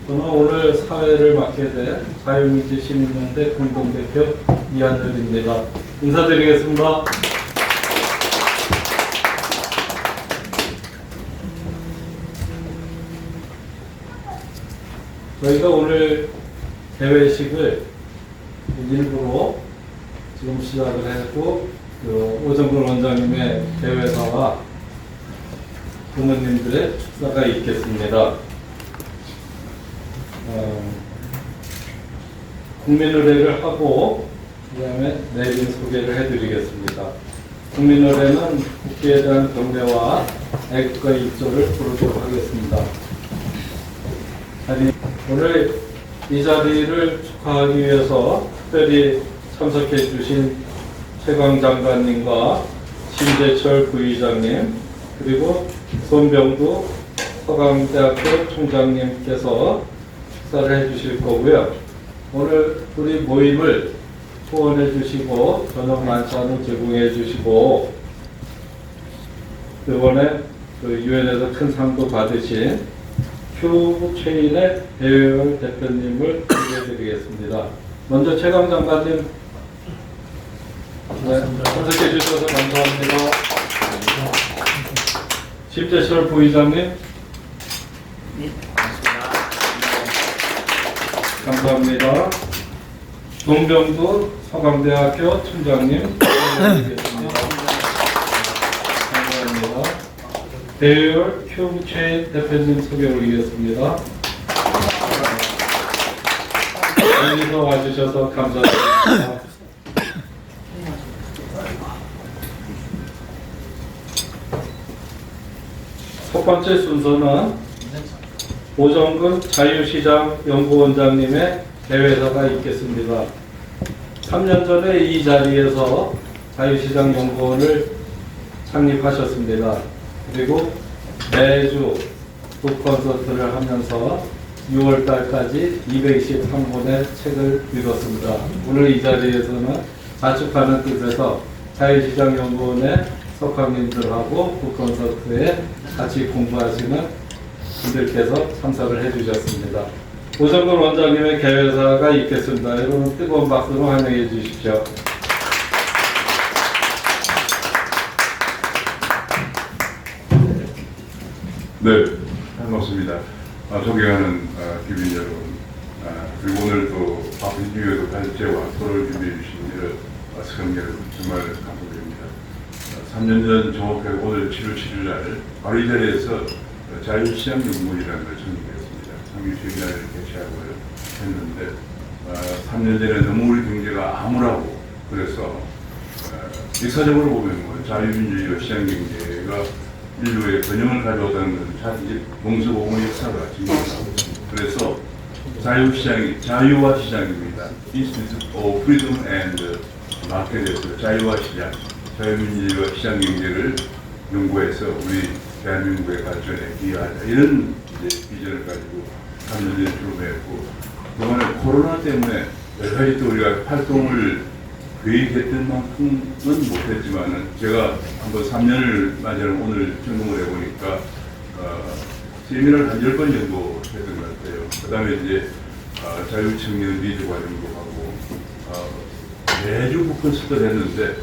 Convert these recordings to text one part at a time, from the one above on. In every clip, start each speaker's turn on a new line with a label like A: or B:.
A: 저는 오늘 사회를 맡게 된 자유민주 시민연대 공동대표 이한열입니다. 인사드리겠습니다. 저희가 오늘 개회식을 일부러 지금 시작을 했고, 오정근 원장님의 개회사와 부모님들의 축사가 있겠습니다. 국민의례를 하고 그 다음에 내린 소개를 해드리겠습니다. 국민의례는 국기에 대한 경례와 애국가 입조를 부르도록 하겠습니다. 오늘 이 자리를 축하하기 위해서 특별히 참석해 주신 최강 장관님과 심재철 부의장님 그리고 손병두 서강대학교 총장님께서 축사를 해주실 거고요. 오늘 우리 모임을 후원해 주시고 저녁 만찬을 제공해 주시고 이번에 유엔에서 큰 상도 받으신 큐브체인의 배우열 대표님을 소개해드리겠습니다. 먼저 최강 장관님 참석해 주셔서 감사합니다. 심재철 부의장님 감사합니다. 동병두 서강대학교 총장님 감사합니다. 배우열 큐브체인 대표님 소개 올리겠습니다. 여기서 와주셔서 감사드립니다. 첫 번째 순서는 오정근 자유시장 연구원장님의 개회사가 있겠습니다. 3년 전에 이 자리에서 자유시장 연구원을 창립하셨습니다. 그리고 매주 북콘서트를 하면서 6월 달까지 223권의 책을 읽었습니다. 오늘 이 자리에서는 자축하는 뜻에서 자유시장 연구원의 석학님들하고 북콘서트에 같이 공부하시는 분들께서 참석을 해주셨습니다. 오정근 원장님의 개회사가 있겠습니다. 여러분 뜨거운 박수로 환영해 주십시오.
B: 네, 반갑습니다. 존경하는 기빈 여러분, 그리고 오늘 또 바쁜 주에도 발제와 토론을 준비해 주신 시청 여러분 정말 감사드립니다. 3년 전 정확하게 오늘 7월 7일 날 바로 이 자리에서 자유시장 연구원이라는 걸 창립했습니다. 창립 주기날을 개최하고 했는데 3년 전에 너무 우리 경제가 암울하고 그래서 역사적으로 보면 자유민주주의와 시장경제가 인류의 번영을 가져오다는 것은 참 동서고금의 역사가 증명하고 있습니다. 그래서 자유시장이 자유와 시장입니다. Institute of Freedom and Market에서 자유와 시장, 자유민주주의와 시장경제를 연구해서 우리 대한민국의 발전에 기여하자 이런 비전을 가지고 3년 전에 출범했고 그동안에 코로나 때문에 여러 가지 또 우리가 활동을 계획했던 만큼은 못했지만은 제가 한번 3년을 맞이하는 오늘 점검을 해보니까 세미나를 한 10번 정도 했던 것 같아요. 그 다음에 이제 자유청년 리드 과정도 하고 매주 북콘서트를 했는데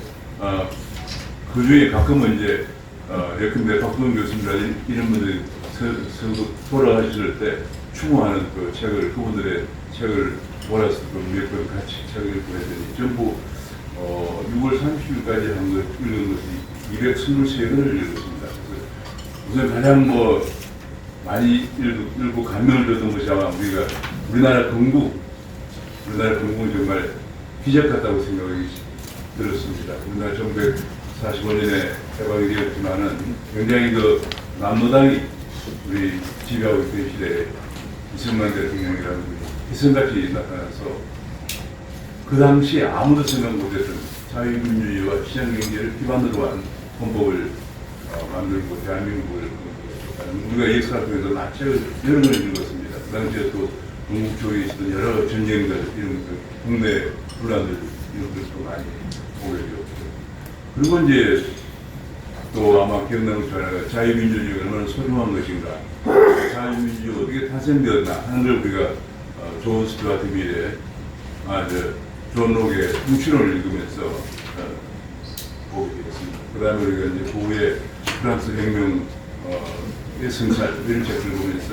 B: 그 중에 가끔은 이제 예컨대 박동훈 교수님이라든지 이런 분들이 돌아가실 때 추모하는 그 책을 그분들의 책을 몰아서 몇 번 같이 책을 보내더니 전부 6월 30일까지 한 것 읽은 것이 223권을 읽었습니다. 우선 가장 많이 읽고 감명을 줬던 것이 아마 우리나라 건국 정말 기적 같다고 생각이 들었습니다. 우리나라 1945년에 해방이 되었지만은 굉장히 남노당이 우리 지배하고 있던 시대에 이승만 대통령이라는 분이 희생같이 나타나서 그 당시 아무도 생각 못했던 자유민주주의와 시장경제를 기반으로 한 헌법을 만들고 대한민국을 우리가 역사 속에서 책을 여러 권 읽었습니다. 그 당시에 또 동북쪽에 있었던 여러 전쟁들 이런 국내 분란들 이런 것도 많이 보게 되었고 그리고 이제 또 아마 기억나는 줄 알아요. 자유민주주의가 얼마나 소중한 것인가 자유민주주의가 어떻게 탄생되었나 하는 걸 우리가 존 스튜어트 밀의 존 록의 뭉치론을 읽으면서 보게 되었습니다. 그 다음에 우리가 이제 후에 프랑스 혁명의 성찰 이런 책을 보면서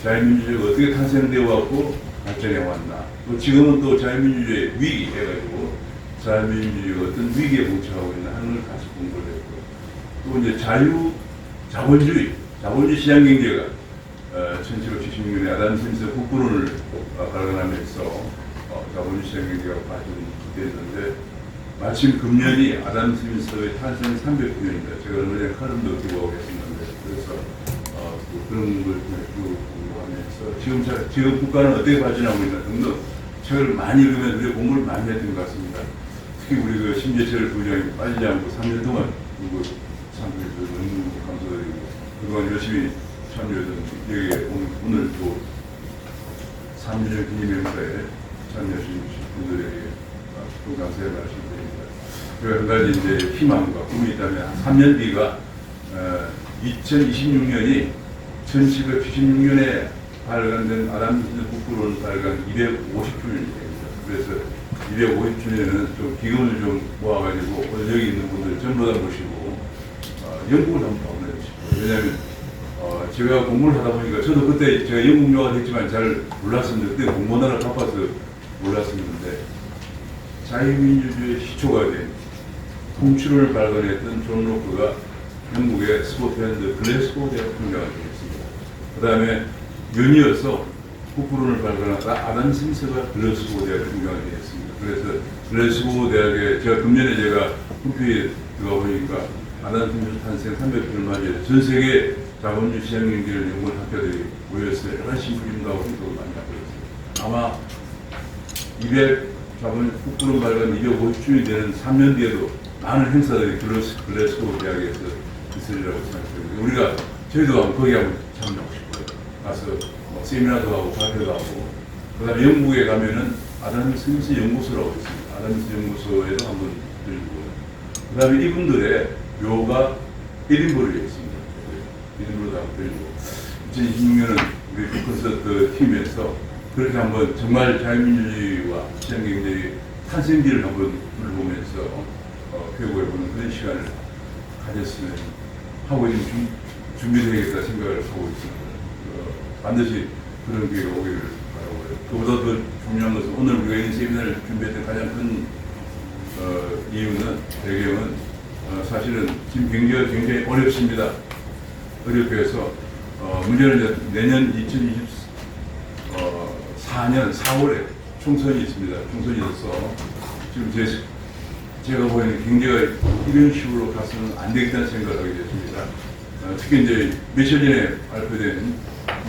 B: 자유민주주의가 어떻게 탄생되어 왔고 발전해 왔나, 또 지금은 또 자유민주주의의 위기 해가지고 자유민주주의가 어떤 위기에 봉착하고 있나 하는 걸 같이 공부를 했고, 또 이제 자본주의 시장경제가 1776년에 아담 스미스 국부론을 발견하면서 자본주의 시장경제가 발전됐는데, 마침 금년이 아담 스미스의 탄생 300주년입니다. 제가 얼마 전에 칼럼도 기고하고 했었는데, 그래서 그런 걸 공부하면서 지금 국가는 어떻게 발전하고 있나 등등 책을 많이 읽으면서 우리가 공부를 많이 했던 것 같습니다. 특히 우리 그 심재철 부장이 빠지지 않고 3년 동안 참여해서 너무 감사드리고, 그동안 열심히 참여해서 여기에 오늘 또 3주년 기념 행사에 참여하신 분들에게 또 감사의 말씀드립니다. 그리고 한 가지 이제 희망과 꿈이 있다면 3년 뒤가 2026년이 1776년에 발간된 아담 스미스 국부론 발간 250주년이 됩니다. 그래서 250주년에는 좀 기금을 좀 모아가지고 오늘 여기 있는 분들 전부 다 모시고 영국을 한번 가보내고 싶어요. 왜냐하면 제가 공부를 하다 보니까 저도 그때 제가 영국 유학을 했지만 잘 몰랐었는데, 그때 공부하느라 바빠서 몰랐었는데, 자유민주주의의 시초가 된 통치론을 발견했던 존 로크가 영국의 스코틀랜드 글래스고 대학 총장을 되었습니다. 그 다음에 연이어서 국부론을 발견한 아담 스미스가 글래스고 대학 총장을 되었습니다. 그래서 글래스고 대학에 제가 금년에 제가 국회에 들어가 보니까 아담 스미스 탄생 300주년을 맞이해서 전 세계 자본주의 시장경제를 연구하는 학교들이 모여서 여러 심부름도 하고 행사도 많이 하고 있습니다. 아마 200 국부론 발간 250주년이 되는 3년 뒤에도 많은 행사들이 글래스고 대학에서 있으리라고 생각합니다. 저희도 거기 한번 참여하고 싶어요. 가서 세미나도 하고 발표도 하고, 그 다음에 영국에 가면은 아담 스미스 연구소라고 있습니다. 아담 스미스 연구소에도 한번 들리고, 그 다음에 이분들의 묘가 에딘버러에 있습니다. 에딘버러도 한번 들리고, 2026년은 우리 콘서트 팀에서 그렇게 한번 정말 자유민주주의와 시장경제의 탄생기를 한번 둘러보면서 배워보는 그런 시간을 가졌으면 하고 지금 준비되겠다 생각을 하고 있습니다. 반드시 그런 기회가 오기를 바라고요. 그보다 더 중요한 것은 오늘 우리가 이 세미나를 준비했던 가장 큰 이유는, 배경은 사실은 지금 경제가 굉장히 어렵습니다. 어렵게 해서 문제는 이제 내년 2024년 4월에 총선이 있습니다. 총선이 있어서 지금 제가 보기에는 경제가 이런 식으로 가서는 안 되겠다는 생각을 하게 됐습니다. 특히 이제 며칠 전에 발표된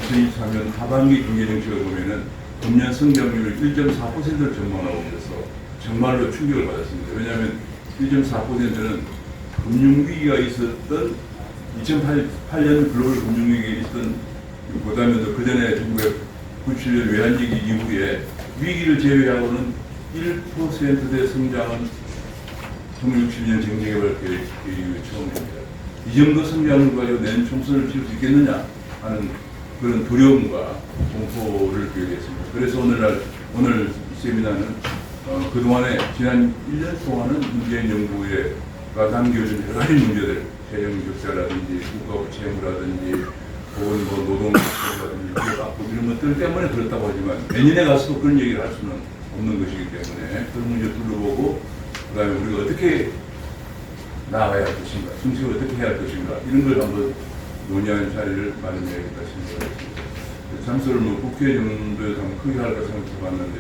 B: 2023년 하반기 경제 정책을 보면은 금년 성장률 1.4%를 전망하고 있어서 정말로 충격을 받았습니다. 왜냐하면 1.4%는 금융위기가 있었던 2008년 글로벌 금융위기가 있었던, 그다음에 그 전에 1997년 외환위기 이후에 위기를 제외하고는 1%대 성장은 1960년 정책개발 계획 이후에 처음입니다. 이 정도 성장을 가지고 내년 총선을 치를 수 있겠느냐 하는 그런 두려움과 공포를 표현했습니다. 그래서 오늘 세미나는 그동안에 지난 1년 동안은 문재인 정부가 남겨준 여러 가지 문제들, 재정 적자라든지 국가부채 채무라든지 혹은 노동라든지 이런 것들 때문에 그렇다고 하지만 내년에 가서도 그런 얘기를 할 수는 없는 것이기 때문에 그런 문제 둘러보고, 그 다음에 우리가 어떻게 나아가야 할 것인가, 정책을 어떻게 해야 할 것인가, 이런 걸 한번 논의하는 자리를 마련해야겠다 생각을 했습니다. 참석을 국회 정도에서 한번 크게 할까 생각해 봤는데,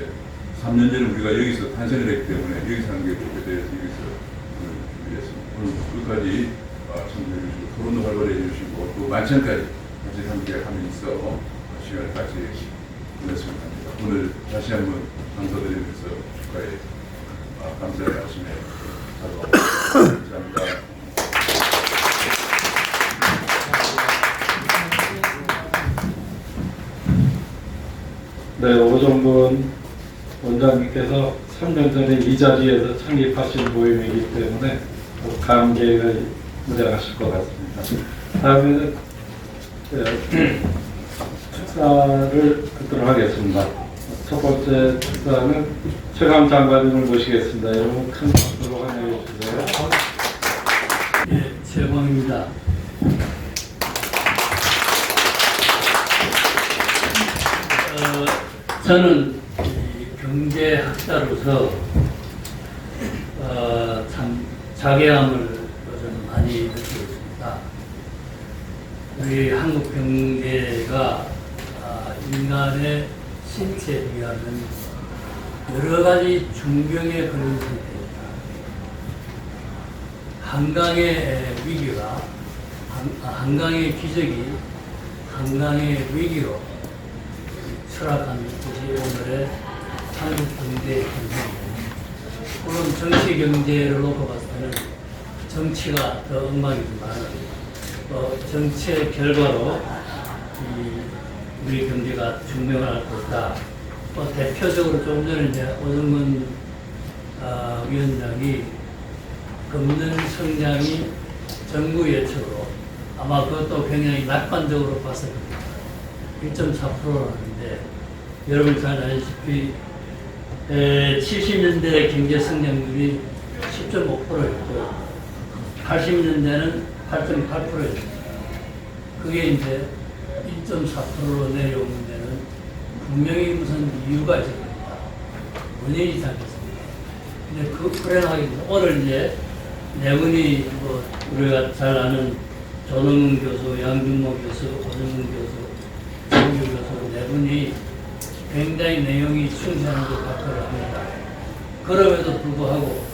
B: 3년 전에 우리가 여기서 탄생을 했기 때문에 여기서 하는 게 좋게 돼서 여기서 준비했습니다. 오늘 끝까지 참석해 주시고 토론도 활발히 해주시고 또 만찬까지 같이 함께 하면서 시간을 같이 보냈으면 합니다. 오늘 다시 한번 감사드리면서 축하의 감사의 말씀에 하도록 하겠습니다. 감사합니다.
A: 네, 오정근 원장님께서 3년 전에 이 자리에서 창립하신 모임이기 때문에 감개가 무량하실 것 같습니다. 다음에는 축사를 듣도록 하겠습니다. 첫 번째 축사는 최강 장관님을 모시겠습니다. 여러분 큰 박수로 환영해 주세요.
C: 예, 최광입니다. 저는 이 경제학자로서 참 자괴감을 요즘 많이 느끼고 있습니다. 우리 한국 경제가 인간의 신체에 비하면 여러 가지 중병에 걸린 상태입니다. 한강의 위기가 한강의 기적이 한강의 위기로 추락한 것이 오늘의 한국 경제의 현상입니다. 물론 정치 경제를 놓고 봤을 때는 정치가 더 엉망이지만 정치의 결과로 우리 경제가 중명을 앓고 있다. 대표적으로 좀 전에 이제 오정근 위원장이 금년 성장이 정부 예측으로 아마 그것도 굉장히 낙관적으로 봤을 겁니다. 1.4%라는데 여러분 잘 아시다시피 70년대 경제 성장률이 10.5%였고 80년대는 8.8%였습니다. 그게 이제 1.4%로 내려오는 데는 분명히 무슨 이유가 있을 겁니다. 원인이 있지 않겠습니까? 근데 그 불행하겠습니다. 오늘 이제 네 분이 우리가 잘 아는 조능은 교수, 양준모 교수, 오정근 교수, 정규 교수 네 분이 굉장히 내용이 충실한 걸 발표를 합니다. 그럼에도 불구하고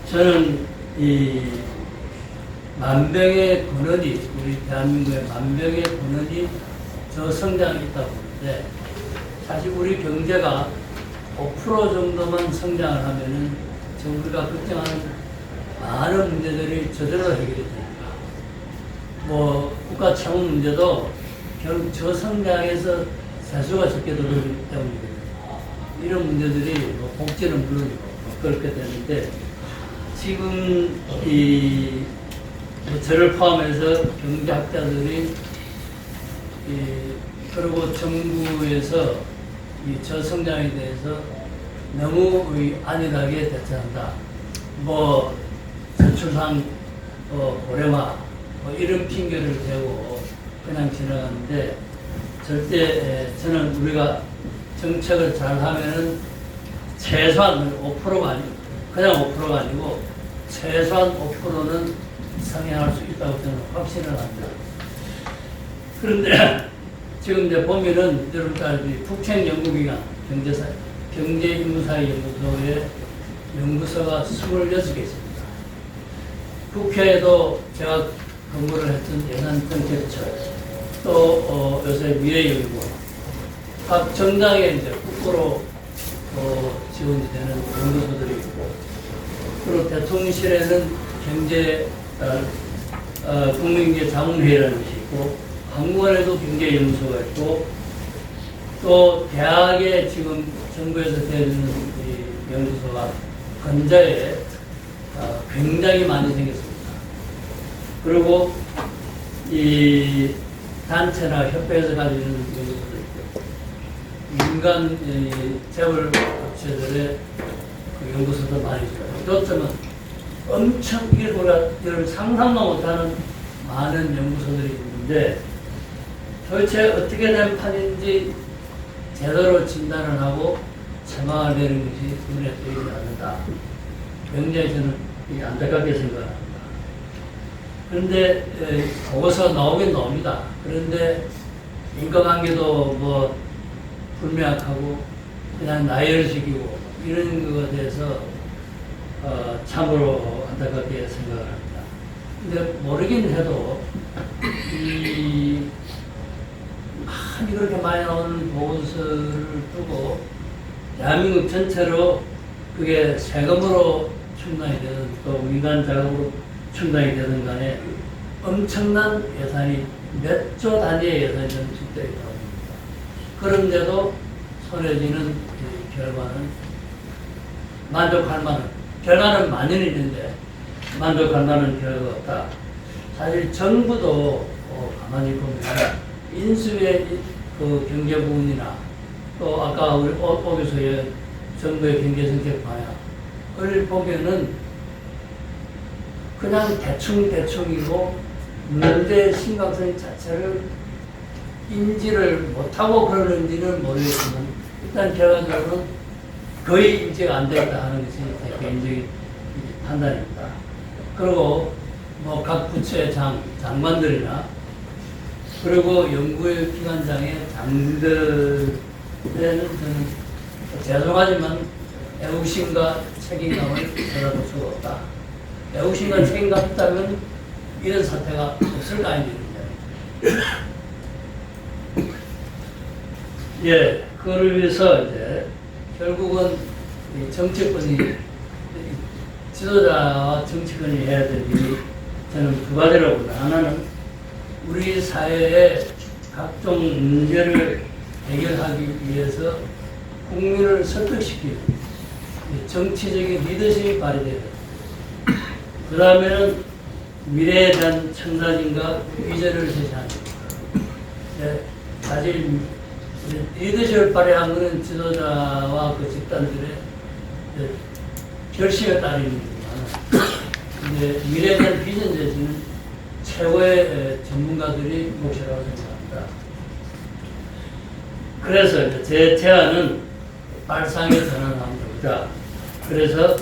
C: 저는 이 만병의 근원이 우리 대한민국의 만병의 근원이 저성장이 있다고 보는데 사실 우리 경제가 5% 정도만 성장을 하면은 지금 우리가 걱정하는 많은 문제들이 저절로 해결이 됩니다. 국가 채무 문제도 결국 저성장에서 세수가 적게 들어오기 때문이거든요. 이런 문제들이 복지는 물론이고 그렇게 되는데 지금 저를 포함해서 경제학자들이 그리고 정부에서 이 저성장에 대해서 너무 안일하게 대처한다. 저출산, 고령화 이런 핑계를 대고 그냥 지나가는데 절대 저는 우리가 정책을 잘 하면은 최소한 5%가 아니고 그냥 5%가 아니고 최소한 5%는 상향할 수 있다고 저는 확신을 합니다. 그런데 지금 이제 보면은 여러분들 국책연구기관 경제인문사회연구소에 연구소가 26개 있습니다. 국회에도 제가 근무를 했던 예산정책처 또 요새 미래연구원 각 정당에 이제 국고로 지원이 되는 연구소들이 있고 그리고 대통령실에는 국민경제자문회의라는 것이 있고 한국원에도 경제연구소가 있고 또 대학에 지금 정부에서 되어있는 연구소가 근자에 굉장히 많이 생겼습니다. 그리고 이 단체나 협회에서 가지고 있는 연구소도 있고 민간 재벌 업체들의 그 연구소도 많이 있어요. 그렇다면 엄청 우리가 상상도 못하는 많은 연구소들이 있는데 도대체 어떻게 된 판인지 제대로 진단을 하고 처방을 내리는 것이 눈에 보이지 않는다. 굉장히 저는 안타깝게 생각합니다. 그런데 보고서 나오긴 나옵니다. 그런데 인과관계도 불명확하고 그냥 나열시키고 이런 것에 대해서 참으로 안타깝게 생각을 합니다. 근데 모르긴 해도 그렇게 많이 나오는 보고서를 두고 대한민국 전체로 그게 세금으로 충당이 되든 또 민간 자금으로 충당이 되든 간에 엄청난 예산이 몇 조 단위의 예산이 저축되어 있다고 합니다. 그런데도 손에 쥐는 결과는 만족할 만한 결과는 많이 있는데 만족할 만한 결과가 없다. 사실 정부도 가만히 보면 인수의 그 경제 부분이나 또 아까 우리 오 교수의 정부의 경제 정책 방향을 보면은 그냥 대충이고 문제의 심각성 자체를 인지를 못하고 그러는지는 모르겠지만 일단 결과적으로는 거의 인지가 안 됐다 하는 것이 제 개인적인 판단입니다. 그리고 뭐 각 부처의 장관들이나 그리고 연구의 기관장의 장들에는 저는 죄송하지만 애국심과 책임감을 찾아볼 수가 없다. 애국심과 책임감 있다면 이런 사태가 없을 거 아닙니까? 예, 그걸 위해서 이제 결국은 이 정치권이 지도자와 정치권이 해야 될 일이 저는 두 가지라고 봅니다. 하나는 우리 사회의 각종 문제를 해결하기 위해서 국민을 설득시키는 정치적인 리더십이 발휘돼야 됩니다. 그 다음에는 미래에 대한 청사진과 비전을 제시하는 겁니다. 네, 사실 리더십을 발휘한 것은 지도자와 그 집단들의 결심에 따르는 거지만 이제 미래에 대한 비전 제시는 최고의 전문가들이 몫이라고 생각합니다. 그래서 이제 제 제안은 발상의 전환을 보자. 그래서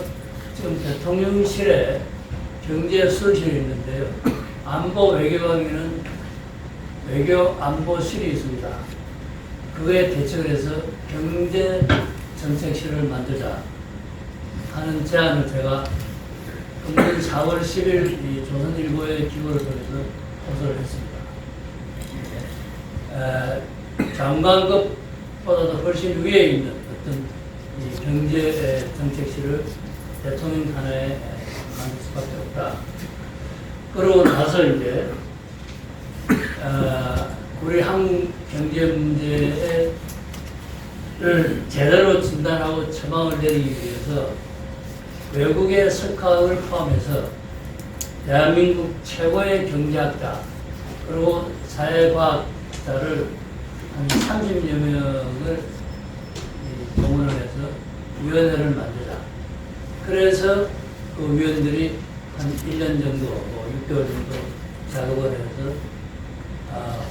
C: 지금 대통령실에 경제수실이 있는데요. 안보 외교관에는 외교안보실이 있습니다. 그거에 대책을 해서 경제정책실을 만들자 하는 제안을 제가 금년 4월 10일 이 조선일보의 기고를 통해서 호소를 했습니다. 장관급보다도 훨씬 위에 있는 어떤 이 경제정책실을 대통령 하나에 만들 수밖에 없다. 그러고 나서 이제 우리 한국 경제 문제를 제대로 진단하고 처방을 내리기 위해서 외국의 석학을 포함해서 대한민국 최고의 경제학자 그리고 사회과학자를 한 30여 명을 동원을 해서 위원회를 만들자. 그래서 그 위원들이 한 1년 정도, 뭐 6개월 정도 작업을 해서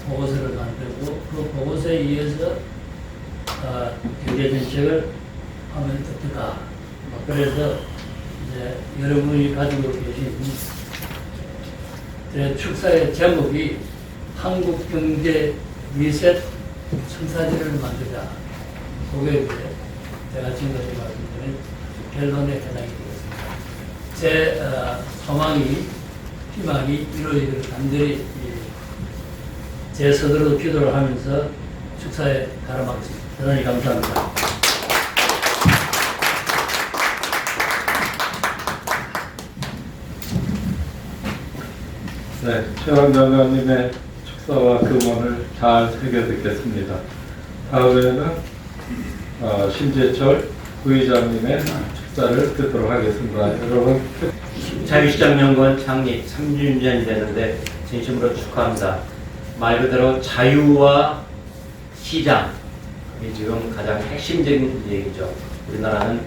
C: 보고서를 만들고 그 보고서에 의해서 경제정책을 하면 어떨까. 그래서 이제 여러분이 가지고 계신 제 축사의 제목이 한국 경제 리셋 청사진을 만들자. 그게 이제 제가 지금까지 말씀드린 결론에 해당이 되겠습니다. 제 소망이, 희망이 이루어지기를 간절히 제 서두로 기도를 하면서 축사에 가름하겠습니다. 대단히 감사합니다.
A: 네, 최강 장관님의 축사와 금언을 잘 새겨 듣겠습니다. 다음에는 심재철 부의장님의 축사를 듣도록 하겠습니다. 여러분.
D: 자유시장연구원 창립 30년이 되는데 진심으로 축하합니다. 말 그대로 자유와 시장이 지금 가장 핵심적인 얘기죠. 우리나라는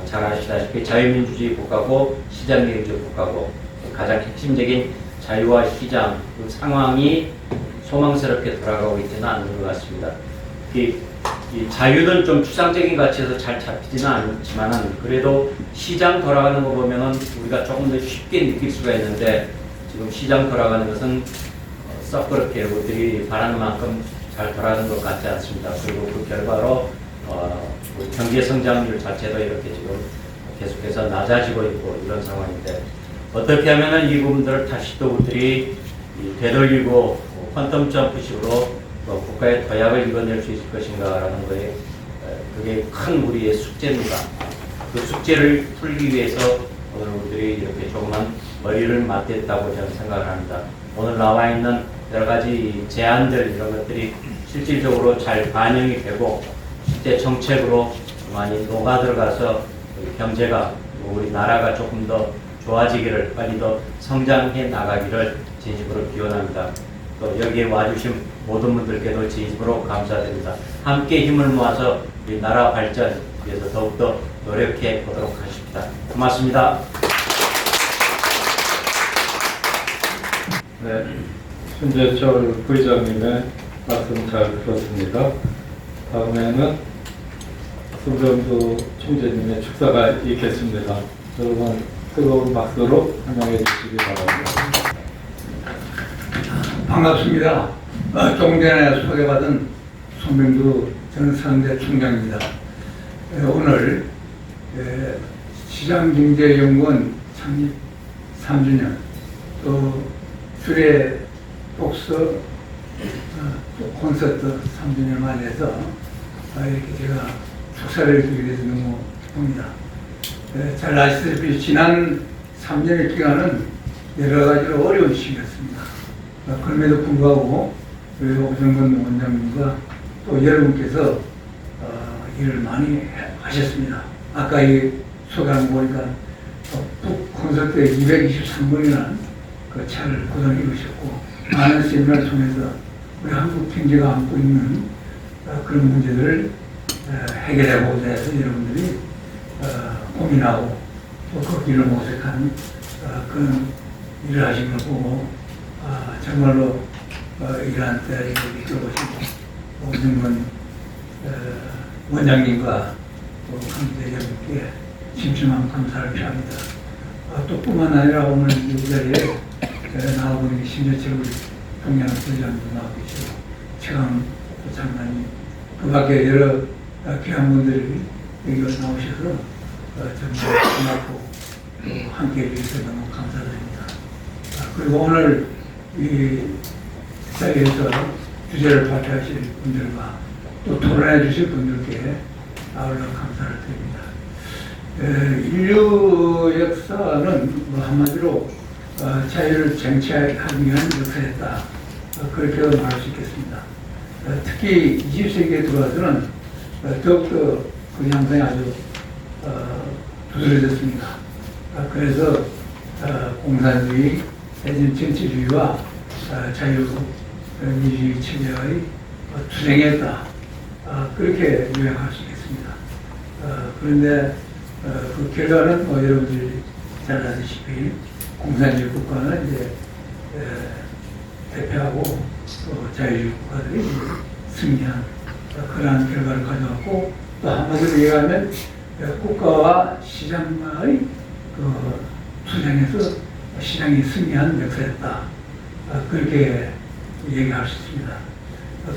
D: 잘 아시다시피 자유민주주의 국가고 시장민주주의 국가고 가장 핵심적인 자유와 시장 그 상황이 소망스럽게 돌아가고 있지는 않는 것 같습니다. 이 자유는 좀 추상적인 가치에서 잘 잡히지는 않지만은 그래도 시장 돌아가는 거 보면은 우리가 조금 더 쉽게 느낄 수가 있는데 지금 시장 돌아가는 것은 썩 그렇게 우리들이 바라는 만큼 잘 돌아가는 것 같지 않습니다. 그리고 그 결과로 경제 성장률 자체도 이렇게 지금 계속해서 낮아지고 있고 이런 상황인데 어떻게 하면은 이 부분들을 다시 또 우리들이 되돌리고 퀀텀 점프식으로 국가의 도약을 이뤄낼 수 있을 것인가라는 거에 그게 큰 우리의 숙제입니다. 그 숙제를 풀기 위해서 오늘 우리들이 이렇게 조그만 머리를 맞댔다고 저는 생각을 합니다. 오늘 나와 있는 여러 가지 제안들 이런 것들이 실질적으로 잘 반영이 되고 실제 정책으로 많이 녹아 들어가서 경제가 우리 나라가 조금 더 좋아지기를 빨리 더 성장해 나가기를 진심으로 기원합니다. 또 여기에 와주신 모든 분들께도 진심으로 감사드립니다. 함께 힘을 모아서 우리 나라 발전 위해서 더욱더 노력해 보도록 하십니다. 고맙습니다.
A: 네, 신재철 부의장님의 말씀 잘 들었습니다. 다음에는 손병주 총재님의 축사가 있겠습니다. 여러분 뜨거운 박수로 환영해 주시기 바랍니다.
E: 반갑습니다. 조금 전에 소개받은 손병주 전 상대 총장입니다. 오늘 시장경제연구원 창립 3주년, 또 주례 독서 콘서트 3주년 만에서 이렇게 제가 축사를 드리게 돼서 너무 기쁩니다. 잘 아시다시피 지난 3년의 기간은 여러 가지로 어려운 시기였습니다. 그럼에도 불구하고 우리 오정근 원장님과 또 여러분께서 일을 많이 하셨습니다. 아까 이 소개한 거 보니까 북 콘서트에 223번이나 그 차를 고정해 주셨고, 많은 세미나를 통해서 우리 한국 경제가 안고 있는 그런 문제들을 해결해보고자 해서 여러분들이 고민하고 또 그 길을 모색한 그런 일을 하신 걸 보고 정말로 이러한 때를 이끌어보시고 오정근 원장님과 또 관계 여러분께 심심한 감사를 표합니다. 또 뿐만 아니라 오늘 이 자리에 나오고 있는 신재철 동양 부장님도 나오고 계시고 최강 장관님, 그 밖에 여러 귀한 분들이 여기 나오셔서 정말 고맙고 또 함께해 주셔서 너무 감사드립니다. 그리고 오늘 이 자리에서 주제를 발표하실 분들과 또 토론해 주실 분들께 아울러 감사를 드립니다. 인류 역사는 뭐 한마디로 자유를 쟁취하기 위한 역사였다, 그렇게 말할 수 있겠습니다. 특히 20세기에 들어와서는 더욱더 그 양상이 아주 두드러졌습니다. 그래서 공산주의, 대전 정치주의와 자유민주주의 체제의 투쟁이었다, 그렇게 요약할 수 있겠습니다. 그런데 그 결과는 뭐 여러분들이 잘 아시다시피 공산주의 국가는 이제 대표하고 또 자유주의 국가들이 승리한 그러한 결과를 가져왔고, 또 한마디로 얘기하면 국가와 시장의 그 투쟁에서 시장이 승리한 역사였다, 그렇게 얘기할 수 있습니다.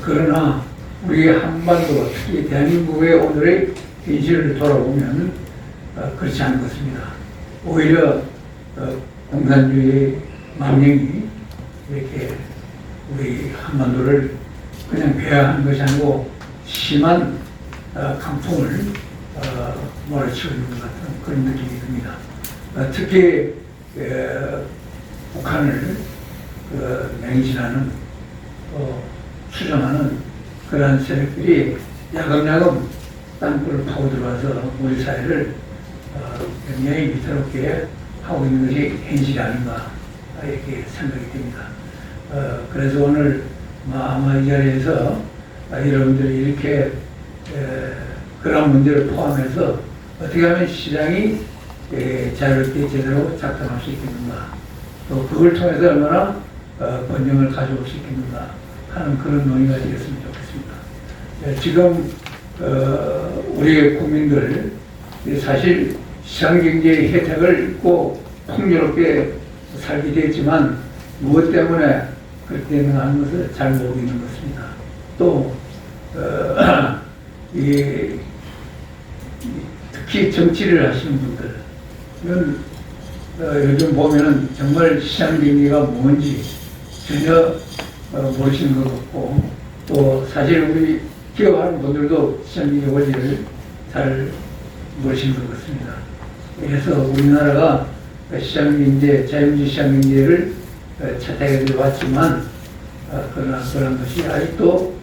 E: 그러나 우리 한반도, 특히 대한민국의 오늘의 현실을 돌아보면 그렇지 않은 것입니다. 오히려 공산주의의 망령이 이렇게 우리 한반도를 그냥 배회하는 것이 아니고 심한 강풍을 몰아치고 있는 것 같은 그런 느낌이 듭니다. 특히 북한을 맹신하는, 추정하는 그러한 세력들이 야금야금 땅굴을 파고 들어와서 우리 사회를 굉장히 위태롭게 하고 있는 것이 현실이 아닌가, 이렇게 생각이 됩니다. 그래서 오늘 아마 이 자리에서 여러분들이 이렇게 그런 문제를 포함해서 어떻게 하면 시장이 자유롭게 제대로 작동할 수 있겠는가, 또 그걸 통해서 얼마나 번영을 가져올 수 있겠는가 하는 그런 논의가 되었으면 좋겠습니다. 지금 우리 국민들 사실 시장경제의 혜택을 입고 풍요롭게 살게 되었지만 무엇 때문에 그렇게 되는가 하는 것을 잘 모르고 있는 것입니다. 또 특히 정치를 하시는 분들, 이건 요즘 보면은 정말 시장경제가 뭔지 전혀 모르시는 것 같고, 또 사실 우리 기업하는 분들도 시장경제 원리를 잘 모르시는 것 같습니다. 그래서 우리나라가 시장경제, 자유민주 시장경제를 채택해 왔지만 그러나 그런 것이 아직도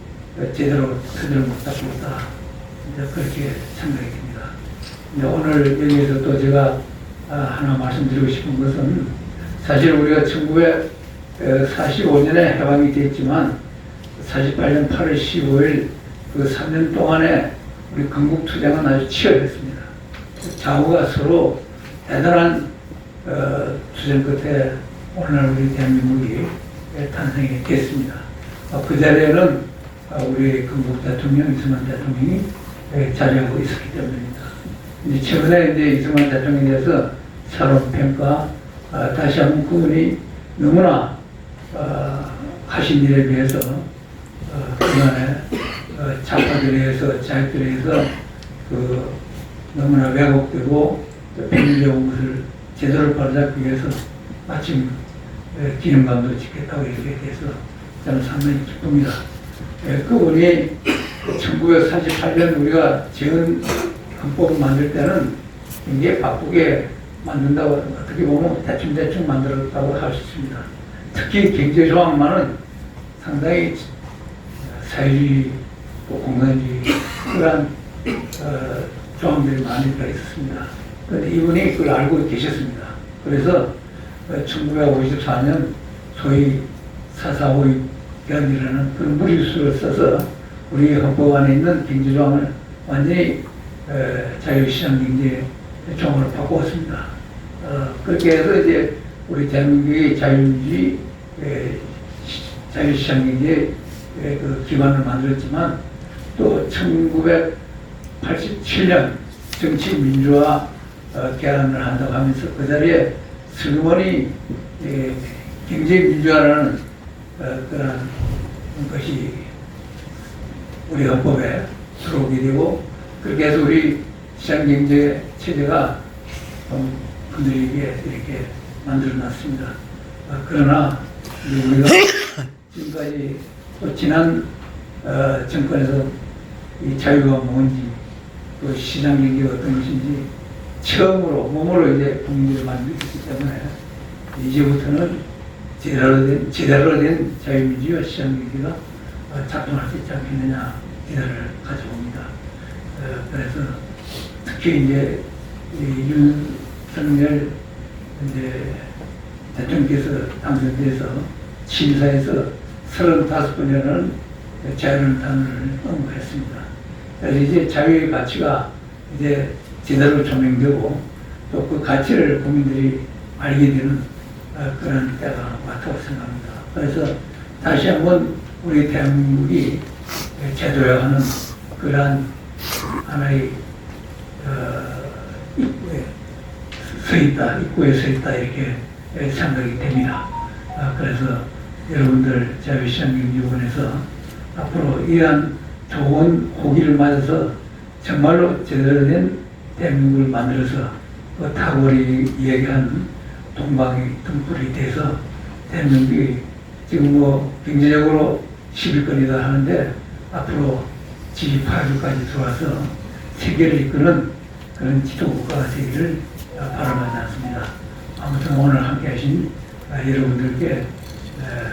E: 제대로 그대로 못 잡고 있다, 그렇게 생각이 듭니다. 오늘 여기에서 또 제가 하나 말씀드리고 싶은 것은, 사실 우리가 1945년에 해방이 됐지만 48년 8월 15일 그 3년 동안에 우리 건국투쟁은 아주 치열했습니다. 좌우가 서로 대단한 투쟁 끝에 오늘 우리 대한민국이 탄생이 됐습니다. 그 자리에는 우리 건국 대통령 이승만 대통령이 자리하고 있었기 때문입니다. 이제 최근에 이제 이승만 대통령에 대해서 새로운 평가, 다시 한번 그분이 너무나 하신 일에 비해서 그간에 좌파들에 의해서 자익들에 의해서 너무나 왜곡되고 편리적인 것을 제대로 바로잡기 위해서 마침 기념관도 짓겠다고 이렇게 돼서 저는 상당히 기쁩니다. 그분이 1948년 우리가 지은 헌법을 만들 때는 굉장히 바쁘게 만든다고 어떻게 보면 대충 만들었다고 할 수 있습니다. 특히 경제조항만은 상당히 사회주의, 공산주의 그런 조항들이 많이 들어있었습니다. 그런데 이분이 그걸 알고 계셨습니다. 그래서 1954년 소위 4.4.5.1이라는 그런 무리수를 써서 우리 헌법 안에 있는 경제조항을 완전히 자유시장 경제 조항으로 바꾸었습니다. 그렇게 해서 이제 우리 대한민국이 자유주의, 자유시장 경제의 그 기반을 만들었지만 또 1987년 정치민주화 개헌을 한다고 하면서 그 자리에 슬그머니 경제민주화라는 그런 것이 우리 헌법에 들어오게 되고 그렇게 해서 우리 시장경제 체제가 그들에게 이렇게 만들어놨습니다. 그러나 우리가 지금까지 또 지난 정권에서 이 자유가 뭔지 또 시장경제가 어떤 것인지 처음으로 몸으로 이제 국민들을 만들었기 때문에 이제부터는 제대로 된 자유민주화 시장경제가 작동할 수 있지 않겠느냐 기대를 가져봅니다. 그래서 특히 이제 윤석열 이제 대통령께서 당선돼서 심사에서 35번이라는 자유로운 단어를 언급했습니다. 그래서 이제 자유의 가치가 이제 제대로 조명되고 또 그 가치를 국민들이 알게 되는 그런 때가 왔다고 생각합니다. 그래서 다시 한번 우리 대한민국이 제도화하는 그러한 하나의 입구에 서 있다 이렇게 생각이 됩니다. 그래서 여러분들 자유시장경제원에서 앞으로 이러한 좋은 호기를 맞아서 정말로 제대로 된 대한민국을 만들어서 그 타고리 이야기한 동방의 등불이 돼서 대한민국이 지금 뭐 경제적으로 10위권이다 하는데 앞으로 G8위까지 들어와서 세계를 이끄는 그런 지도국가가 되기를 바라지 않습니다. 아무튼 오늘 함께 하신 여러분들께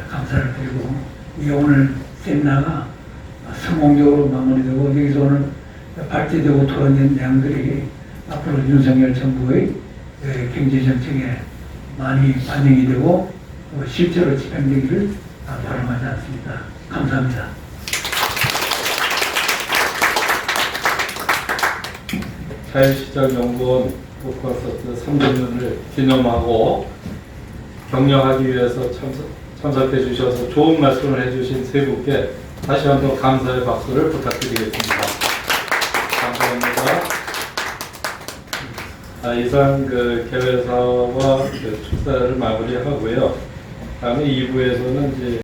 E: 감사를 드리고 이 오늘 세미나가 성공적으로 마무리되고 여기서 오늘 발제되고 토론된 내용들이 앞으로 윤석열 정부의 경제정책에 많이 반영이 되고 실제로 집행되기를 바람하지 않습니다. 감사합니다.
A: 자유시장연구원 콘서트 3주년을 기념하고 격려하기 위해서 참석해 주셔서 좋은 말씀을 해주신 세 분께 다시 한번 감사의 박수를 부탁드리겠습니다. 감사합니다. 이상 그 개회사와 그 축사를 마무리하고요. 다음에 2부에서는 이제